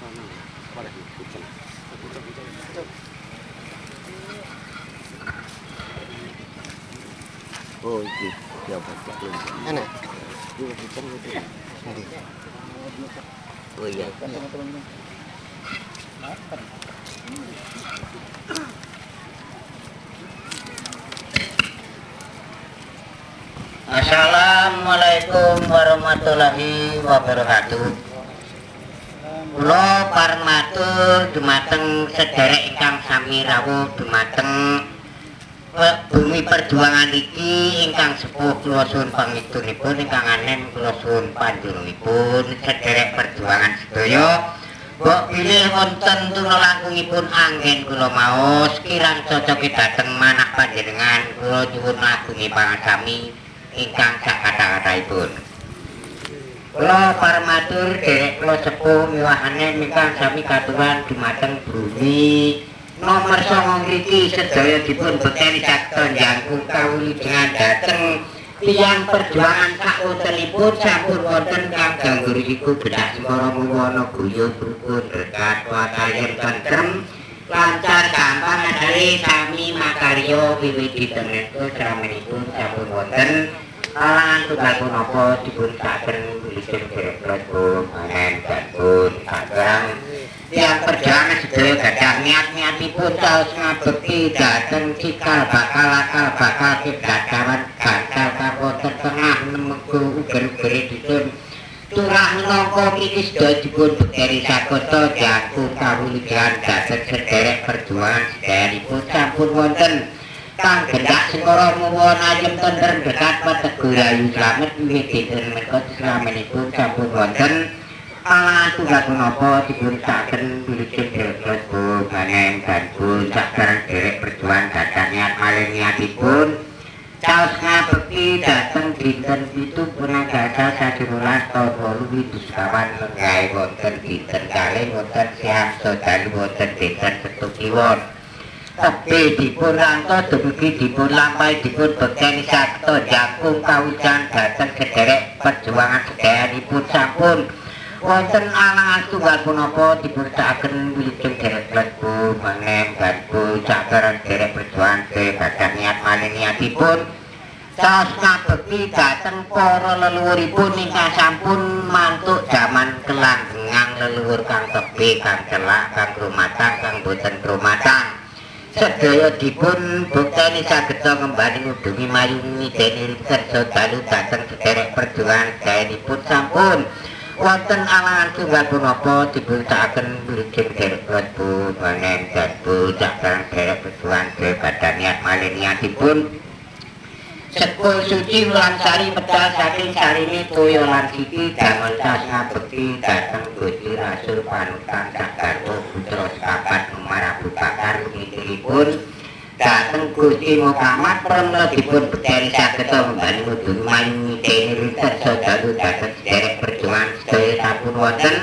Oh, iki. Ya, Pak. Enak. Iya, hujan gitu. Nanti. Oh iya. Assalamualaikum warahmatullahi wabarakatuh. Kula pareng matur dumateng sederek ingkang sami rawuh dumateng bumi perjuangan iki ingkang sepuh kula suwun pamitunipun ingkang anen kula suwun panjenenganipun sederek perjuangan sedaya. Mbok pilih wonten tuna langkungipun anggen kula maos kirang cocok dhateng manah panjenengan kula nyuwun agungi pangasami ingkang sakatha-kathahipun. Kula pareng matur derek kula sepuh miwahane ingkang sami katuran dumateng bumi nomor 9 mriki sedaya dipun bekteni saged njangkung kawulidengan dhateng tiyang perjuangan sakuntenipun sampun wonten kang gangguripun bedak Sembara Muwana guyub rukun berkat watayen tentrem lancar gampang adari sami makarya wiwit ditemenika sramanipun sampun wonten alangan tunggal punapa dipun saken wilujeng derek kula panen danipun sagrang tiyang perjuangan sedaya gadah niat-niatipun caos ngabekti dhateng cikal bakal kegagawan gagal kaponten tengah nemenggu uger-ugere dipun turah minangka mriki sedaya dipun bekteni sagota jangkung kawulidengan dhateng sederek perjuangan sedayanipun sampun wonten kang gendak Sembara Muwana ayem tentrem dekat Teguh Rayu slamet wiwit dinten menika slamenipun sampun wonten alangan tunggal punapa dipun saken wilujeng derek panen danipun sadereng derek perjuangan gadah niat malih niatipun caos ngabekti dhateng dinten 7 Purnagasa 17 taun 8 lenggah wonten dinten kalih wonten siang dalu wonten dinten Setu Kliwon. Tepi dipun rangka dumugi dipun lampahi dipun bekteni saged jangkung kawijan dhateng sederek perjuangan sedayanipun sampun wonten alangan tunggal punapa dipun-sakaken wilujeng derek klebu manem danipun sadereng derek perjuangan gadah niat malih niatipun caos ngabekti dhateng para leluhuripun ingkang sampun mantuk jaman kelanggengang leluhur kang tebih kang celak kang rumatang kang boten rumatang sedaya dipun bukteni saged ngembani ngudungi mayungi dene kerja dalu dhateng sederek perjuangan sedayanipun sampun wonten alangan tunggal punapa dipun-sakaken wilujeng derek klebu panen danipun sadereng derek perjuangan gadah niat malih niatipun sekul suci wulan sari medal saking sarine toya lan siti damel sas ngabekti dhateng Gusti Rasul panutan sagarwa putra sekabat Umar Abu Bakar mituripun dhateng Gusti Muhammad pramila dipun bekteni saged ngembani ngudungi mayungi dene rinten sadalu dhateng sederek perjuangan sedaya sampun wonten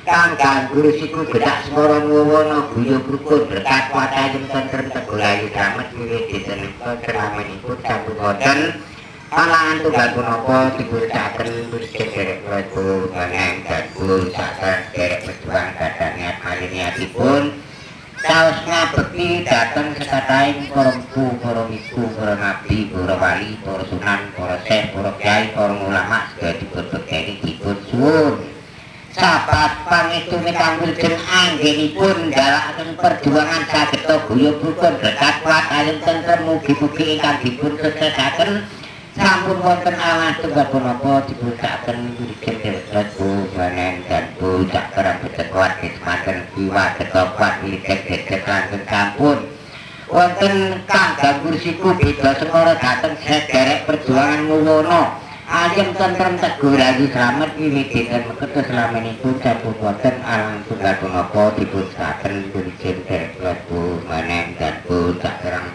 kang gangguru siku bedak Sembara Muwana guyub rukun berkat watayen tentrem Teguh Rayu slamet wiwit dinten menika selamanipun sampun wonten alangan tunggal punapa dipun sakaken wilujeng derek klebu panen danipun sadereng derek perjuangan gadah niat malih niatipun caos ngabekti dhateng sekatahing para empu para miku para nabi para wali para sunan para syekh para kyai para ulama sedaya dipun bekteni dipun suwun sahabat pangestune kang wilujeng anggenipun ndhalekaken perjuangan saged guyub rukun berkat watayen tentrem mugi-mugi ingkang dipun suksesaken sampun wonten alangan tunggal punapa dipun sakaken wilujeng derek klebu panen danipun sadereng bejakuat kismaten kiwa ketopat wilujeng dedet langgeng sampun wonten kang ganggur siku beda Sembara dhateng sederek perjuangan Muwana ayem tentrem Teguh Rayu slamet wiwit dinten menika slamenipun sampun wonten alangan tunggal punapa dipun sakaken wilujeng derek klebu panen danipun sadereng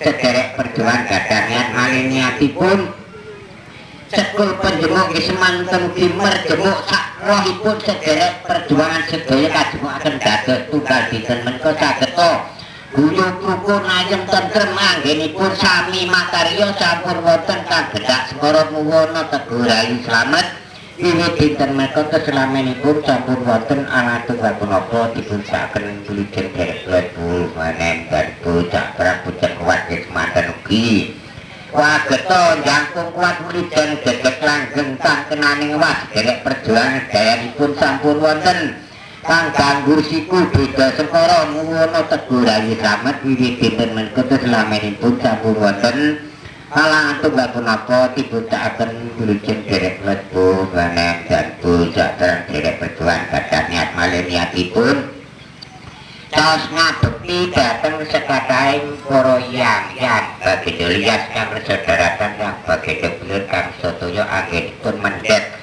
sederek perjuangan gadah niat malih niatipun sekul panjenengan semanten kimer jemuk sak rohipun sederek perjuangan sedaya kajemukaken dados tunggal dinten menika saged guyub rukun ayem tentrem anggenipun sami makarya sampun wonten kang gendak Sembara Muwana Teguh Rayu slamet Wiwit dinten menika keselamenipun sampun wonten anak tunggal punapa dipunsaken wilujeng derek lebu manen garpu cakra pucet kuat semanten ugi wageta jangkung kuat wilujeng gegek langgeng kang kenaning was derek perjuangan dayanipun sampun wonten kang ganggur siku beda sekara muwono teguh rayi slamet wiwit dinten menika keselamenipun sampun wonten halangan tunggal punapa dibutakaken wilujeng derek lebu manen garpu cakra derek perjuangan kadang niat malih niatipun tos ngabekti dateng sekadahing para yang bagedhe lias kang sadaratan yang bagedhe bener kang sedaya anggenipun mendhet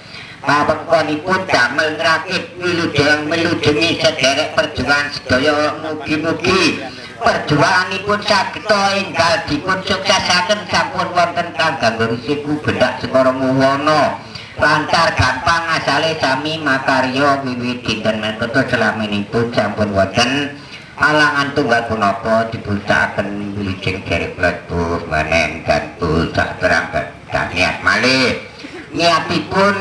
pawengkonipun damel ngrakit wilujengi sederek perjuangan sedaya mugi-mugi perjuanganipun sageta enggal dipun suksesaken sampun wonten kang ganggur siku bendak sekara muwana lancar gampang asale sami makarya wiwit dinten menika selaminipun sampun wonten halangan tunggal punapa dibutakaken wilujeng derek lebu manen garpu cakra kadang niat malih niatipun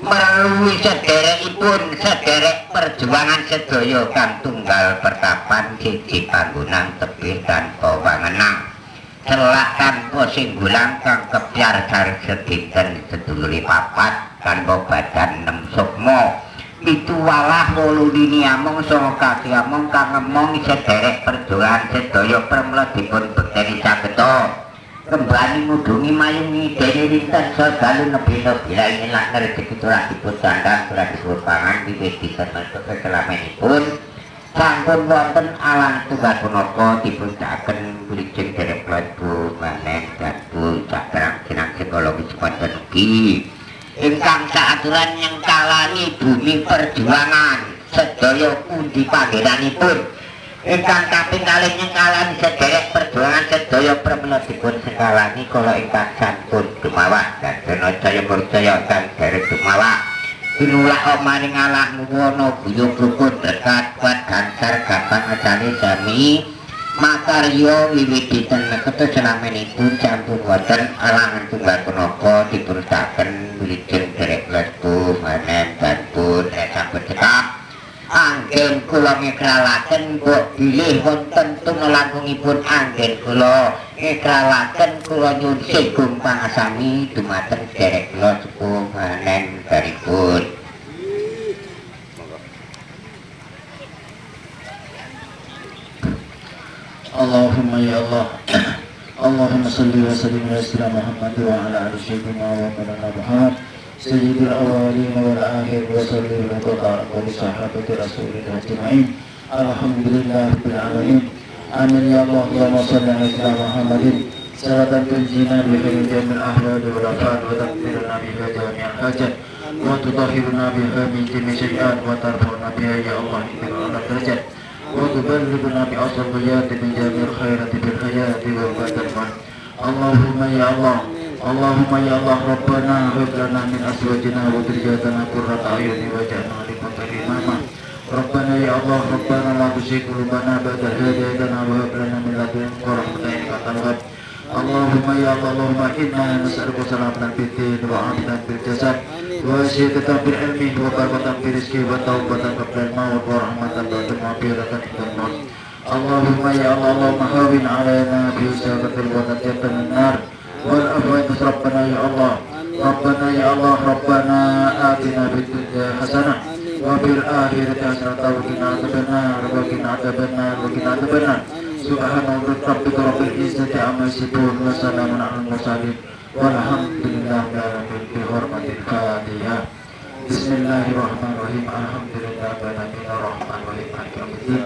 melalui sederekipun sederek perjuangan sedaya kang tunggal pertapan siji panggonan tebih tanpa wangenang celak tanpa singgulang kang kebyar garis sedinten sedulure papat tanpa badan 6 sukma pitu walah 8 dini among sanga kaki among kang ngemong sederek perjuangan sedaya premla dipun bekteni sageta kembali mudungi mayungi dene rinten sedalu nebi-nebi lain lak rezeki turah dipun sandang turah dipun pangan wiwit dinten menika keselamenipun sampun wonten alang tunggal punapa dipundhakaken wilujeng derek lebu manen garpu cakra jeneng psikologis wonten ugi ingkang saaturan yang kalani bumi perjuangan sedaya pundi panggenanipun ingkang kaping kalih nyengkalani sederek perjuangan sedaya premela dipun sengkalani kala ingkang sampun dumawah dadana jaya percaya kang derek dumawah tinulak maring Allah muwono guyub rukun dekat kuat gansar gampang ajane sami makarya wiwit dinten menika selamenipun sampun wonten alangan tunggal punapa dipurutaken wilujeng derek lebu manen garpu sampun cekap anggen kula ngekralaken mbok bilih wonten tumlangkungipun anggen kula ngekralaken kula nyuwun sing pangasami dumateng derek kula sepuh manen baripun Allahumma ya Allah Allahumma salli wa sallim ala Muhammad wa ala ali sayyidina wa Muhammad Sayyidil awalin wal akhir wa sallim wa qala wa li sahabati rasulillah ajma'in alhamdulillah rabbil alamin amin ya Allah Allahumma salli ala Muhammadin salatan tunjina bi khairil jamil ahwal wal afat wa taqdiruna biha jami'al hajat wa tutahhiruna biha min jami'i syai'at wa tarfa'una biha ya Allah ila derajat wa tuballighuna bi asal bayat min jami'il khairati bil hayati wal badal Allahumma ya Allah Allahumma ya Allah Rabbana hab lana min azwajina wa dhurriyyatina qurrata a'yun waj'alna lil muttaqina imama Rabbana ya Allah Rabbana la tuzigh qulubana ba'da idh hadaytana wa hab lana min ladunka rahmatan innaka antal wahhab Allahumma ya Allah Allahumma inna nas'aluka salamatan fid din wa afiyatan fil jasad wa ziyadatan fil ilmi wa barakatan fil rizqi wa taubatan qabla al-maut wa rahmatan ba'da al-maghfiratan inda al-maut Allahumma ya Allah Allahumma hawwin 'alaina bi sabatil wa najatan min-nar والأبواب ربنا يا الله ربنا يا الله ربنا آتنا في الدنيا حسنة وفي الآخرة حسنة وقنا عذاب النار وقنا عذاب النار وقنا عذاب النار سبحان ربك رب العزة عما يصفون وسلام على المرسلين والحمد لله رب العالمين بحرمة الفاتحة بسم الله الرحمن الرحيم الحمد لله رب العالمين الرحمن الرحيم مالك يوم الدين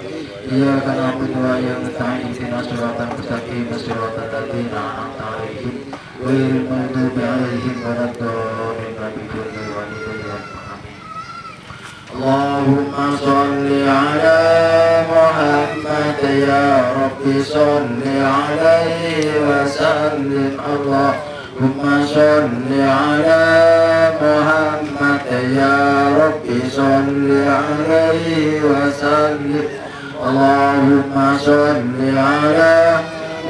إياك نعبد وإياك نستعين اهدنا الصراط المستقيم صراط الذين أنعمت عليهم غير المغضوب عليهم ولا الضالين اللهم صل على محمد يا رب صل عليه وسلم اللهم صل على محمد يا رب صل عليه وسلم اللهم صل على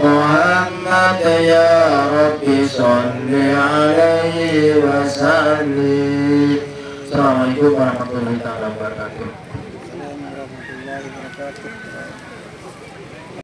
محمد يا رب صل عليه وسلم Assalamualaikum warahmatullahi wabarakatuh. Assalamualaikum warahmatullahi wabarakatuh.